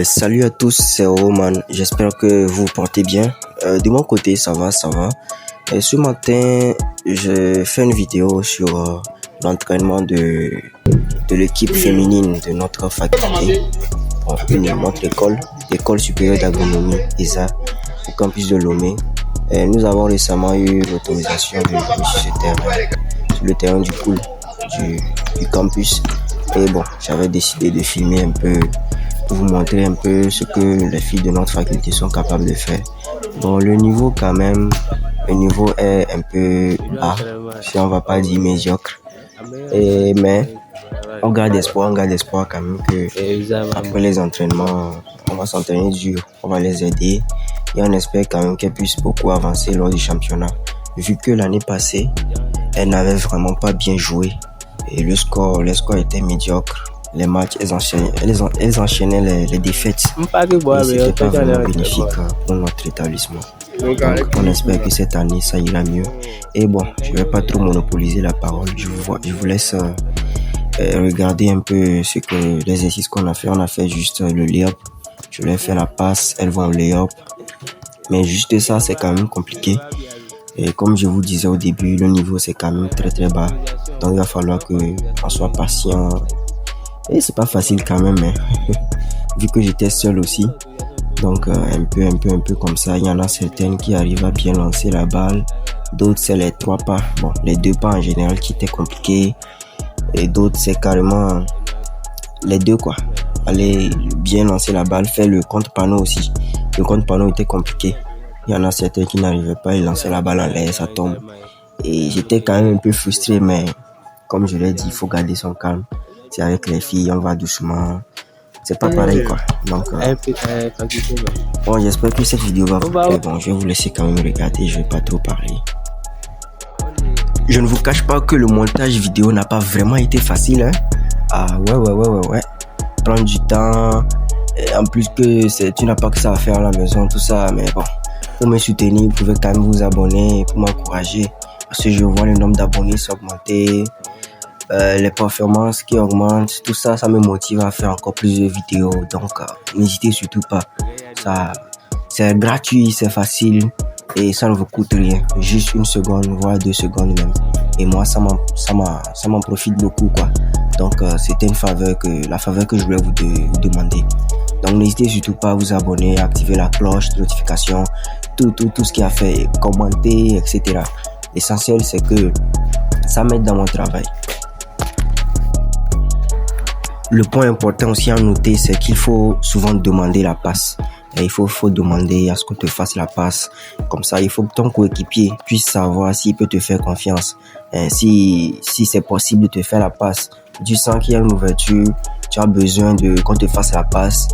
Salut à tous, c'est Roman. J'espère que vous vous portez bien. De mon côté, ça va, ça va. Ce matin, j'ai fait une vidéo sur l'entraînement de l'équipe féminine de notre faculté, notre l'école supérieure d'agronomie, ESA, au campus de Lomé. Nous avons récemment eu l'autorisation de jouer sur le terrain du pool du campus. Et bon, j'avais décidé de filmer un peu pour vous montrer un peu ce que les filles de notre faculté sont capables de faire. Bon, le niveau quand même, le niveau est un peu bas, si on va pas dire médiocre. Mais on garde espoir quand même que après les entraînements, on va s'entraîner dur, on va les aider et on espère quand même qu'elles puissent beaucoup avancer lors du championnat. Vu que l'année passée, elles n'avaient vraiment pas bien joué et le score était médiocre. Les matchs, elles enchaînaient les défaites. Et c'était pas vraiment bénéfique pour notre établissement. Donc, on espère que cette année, ça ira mieux. Et bon, je vais pas trop monopoliser la parole. Je vous laisse regarder un peu l'exercice qu'on a fait. On a fait juste le lay-up. Je leur ai fait la passe, elles vont au lay-up. Mais juste ça, c'est quand même compliqué. Et comme je vous disais au début, le niveau, c'est quand même très très bas. Donc, il va falloir qu'on soit patient. Et c'est pas facile quand même, hein. Vu que j'étais seul aussi. Donc un peu comme ça. Il y en a certaines qui arrivent à bien lancer la balle. D'autres c'est les 3 pas. Bon, les 2 pas en général qui étaient compliqués. Et d'autres c'est carrément les 2 quoi. Aller bien lancer la balle, faire le contre-panneau aussi. Le contre-panneau était compliqué. Il y en a certains qui n'arrivaient pas, ils lançaient la balle en l'air, ça tombe. Et j'étais quand même un peu frustré, mais comme je l'ai dit, il faut garder son calme. C'est avec les filles, on va doucement. C'est pas pareil quoi. Donc, bon, j'espère que cette vidéo va vous plaire. Bon, je vais vous laisser quand même regarder, je vais pas trop parler. Je ne vous cache pas que le montage vidéo n'a pas vraiment été facile, hein. Ah ouais. Prendre du temps. Et en plus que tu n'as pas que ça à faire à la maison, tout ça. Mais bon, pour me soutenir, vous pouvez quand même vous abonner pour m'encourager. Parce que je vois le nombre d'abonnés s'augmenter. Les performances qui augmentent, tout ça, ça me motive à faire encore plus de vidéos. Donc, n'hésitez surtout pas. Ça, c'est gratuit, c'est facile et ça ne vous coûte rien. Juste 1 seconde, voire 2 secondes même. Et moi, ça m'en profite beaucoup, quoi. Donc, c'était la faveur que je voulais vous demander. Donc, n'hésitez surtout pas à vous abonner, à activer la cloche de notification, tout ce qu'il y a fait, commenter, etc. L'essentiel, c'est que ça m'aide dans mon travail. Le point important aussi à noter, c'est qu'il faut souvent demander la passe. Et il faut demander à ce qu'on te fasse la passe. Comme ça, il faut que ton coéquipier puisse savoir s'il peut te faire confiance. Si c'est possible de te faire la passe, tu sens qu'il y a une ouverture, tu as besoin qu'on te fasse la passe,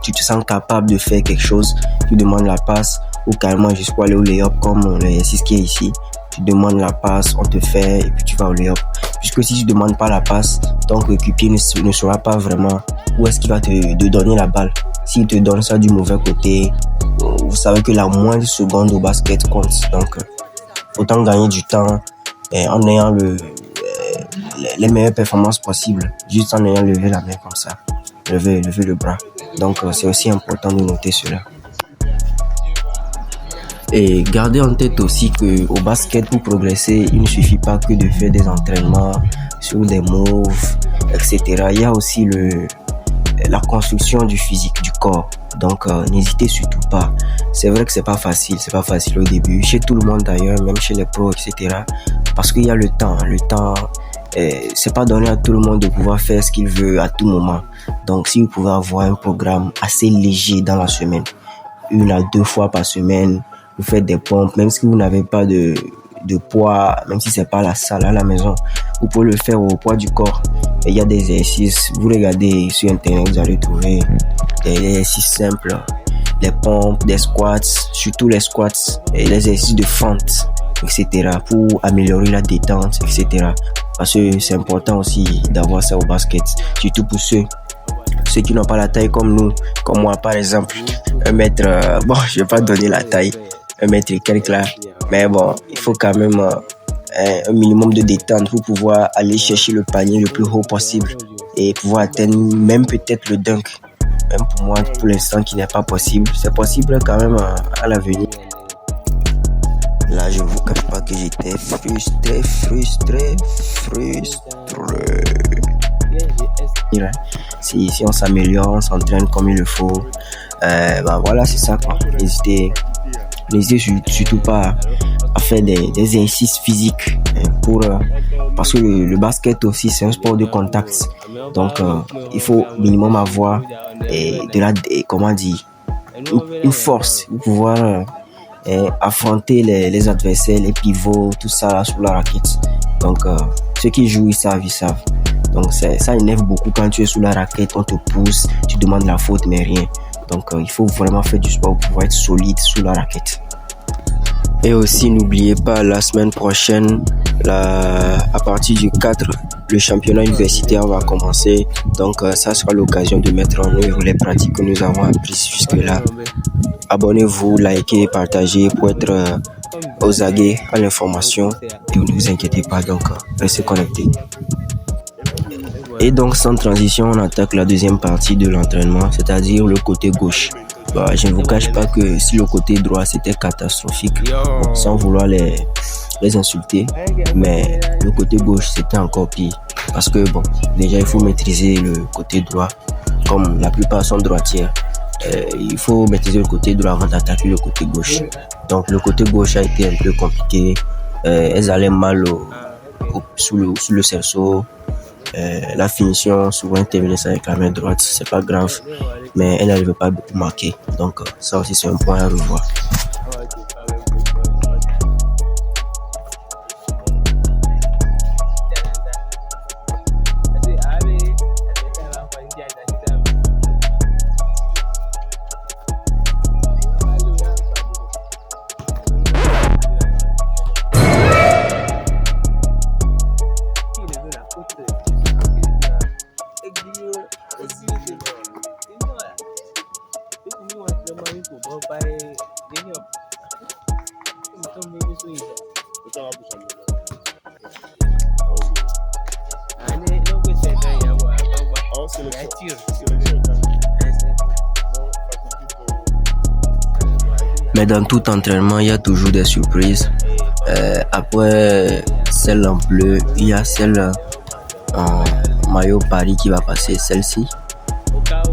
tu te sens capable de faire quelque chose, tu demandes la passe ou carrément jusqu'à aller au lay-up comme l'exercice qui est ici. Tu demandes la passe, on te fait et puis tu vas au lay-up. Puisque si tu ne demandes pas la passe, ton coéquipier ne saura pas vraiment où est-ce qu'il va te donner la balle. S'il te donne ça du mauvais côté, vous savez que la moindre seconde au basket compte. Donc, autant gagner du temps en ayant les meilleures performances possibles, juste en ayant levé la main comme ça, lever le bras. Donc, c'est aussi important de noter cela. Et gardez en tête aussi que au basket, pour progresser, il ne suffit pas que de faire des entraînements sur des moves, etc. Il y a aussi la construction du physique, du corps. Donc, n'hésitez surtout pas. C'est vrai que c'est pas facile au début, chez tout le monde d'ailleurs, même chez les pros, etc. Parce qu'il y a le temps. Le temps, c'est pas donné à tout le monde de pouvoir faire ce qu'il veut à tout moment. Donc, si vous pouvez avoir un programme assez léger dans la semaine, 1 à 2 fois par semaine, vous faites des pompes, même si vous n'avez pas de poids, même si c'est pas la salle à la maison, vous pouvez le faire au poids du corps. Et il y a des exercices, vous regardez sur internet, vous allez trouver des exercices simples, des pompes, des squats, surtout les squats, et les exercices de fente, etc. pour améliorer la détente, etc. Parce que c'est important aussi d'avoir ça au basket, surtout pour ceux qui n'ont pas la taille comme nous, comme moi par exemple, 1 mètre, bon je vais pas donner la taille, 1 mètre et quelques là, mais bon, il faut quand même un minimum de détente pour pouvoir aller chercher le panier le plus haut possible. et pouvoir atteindre même peut-être le dunk. Même pour moi, pour l'instant, qui n'est pas possible. C'est possible quand même à l'avenir. Là, je ne vous cache pas que j'étais frustré. Si on s'améliore, on s'entraîne comme il le faut, voilà, c'est ça quoi. N'hésitez surtout pas à faire des exercices physiques parce que le basket aussi c'est un sport de contact, donc il faut minimum avoir une force pour pouvoir affronter les adversaires, les pivots, tout ça là, sous la raquette. Donc ceux qui jouent ils savent. Donc ça énerve beaucoup quand tu es sous la raquette, on te pousse, tu demandes la faute mais rien. Donc il faut vraiment faire du sport pour pouvoir être solide sous la raquette. Et aussi n'oubliez pas, la semaine prochaine, à partir du 4, le championnat universitaire va commencer. Donc ça sera l'occasion de mettre en œuvre les pratiques que nous avons apprises jusque-là. Abonnez-vous, likez, partagez pour être aux aguets à l'information. Et ne vous inquiétez pas, donc restez connectés. Et donc sans transition, on attaque la deuxième partie de l'entraînement, c'est-à-dire le côté gauche. Je ne vous cache pas que si le côté droit c'était catastrophique, sans vouloir les insulter, mais le côté gauche c'était encore pire. Parce que déjà il faut maîtriser le côté droit, comme la plupart sont droitières. Il faut maîtriser le côté droit avant d'attaquer le côté gauche. Donc le côté gauche a été un peu compliqué. Elles allaient mal sous le cerceau. La finition souvent terminée avec la main droite, c'est pas grave, mais elle n'arrive pas à beaucoup marquer. Donc ça aussi c'est un point à revoir. Mais dans tout entraînement, il y a toujours des surprises. Après celle en bleu, il y a celle en maillot Paris qui va passer. Celle-ci,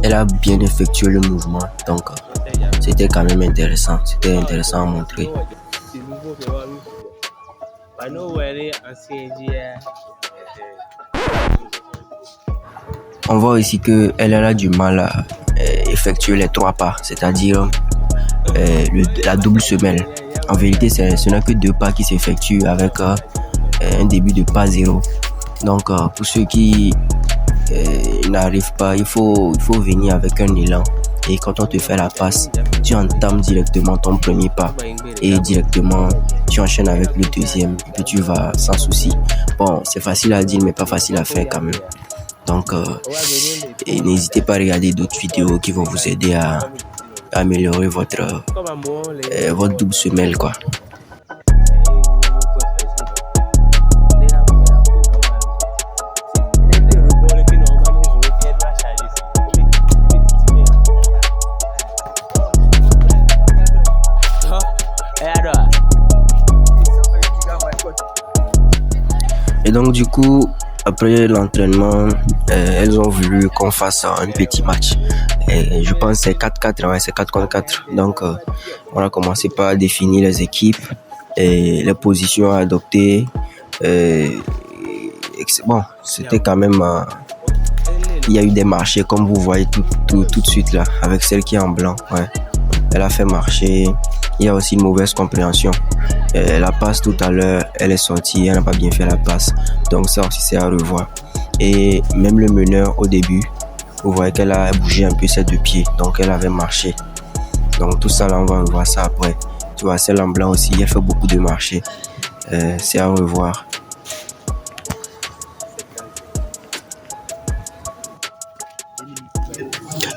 elle a bien effectué le mouvement. Donc, c'était quand même intéressant. C'était intéressant à montrer. On voit ici qu'elle a du mal à effectuer les 3 pas, c'est-à-dire la double semelle. En vérité, ce n'est que 2 pas qui s'effectuent avec un début de pas 0. Donc, pour ceux qui n'arrivent pas, il faut venir avec un élan. Et quand on te fait la passe, tu entames directement ton premier pas et directement tu enchaînes avec le deuxième et puis tu vas sans souci. Bon, c'est facile à dire mais pas facile à faire quand même. Donc, et n'hésitez pas à regarder d'autres vidéos qui vont vous aider à améliorer votre double semelle quoi. Et donc du coup, après l'entraînement, elles ont voulu qu'on fasse un petit match. Et je pense que c'est 4-4, c'est 4 contre 4. Donc on a commencé par définir les équipes et les positions à adopter. Bon, c'était quand même... il y a eu des marchés comme vous voyez tout de suite là, avec celle qui est en blanc. Ouais. Elle a fait marcher. Il y a aussi une mauvaise compréhension. La passe tout à l'heure, elle est sortie, elle n'a pas bien fait la passe. Donc ça aussi c'est à revoir. Et même le meneur au début, vous voyez qu'elle a bougé un peu ses 2 pieds. Donc elle avait marché. Donc tout ça là, on va revoir ça après. Tu vois, celle en blanc aussi, elle fait beaucoup de marchés. C'est à revoir.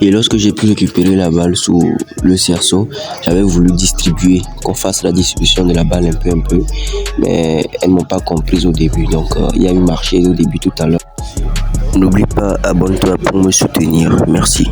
Et lorsque j'ai pu récupérer la balle sous le cerceau, j'avais voulu distribuer, qu'on fasse la distribution de la balle un peu, mais elles m'ont pas comprise au début. Donc il y a eu marché au début tout à l'heure. N'oublie pas, abonne-toi pour me soutenir. Merci.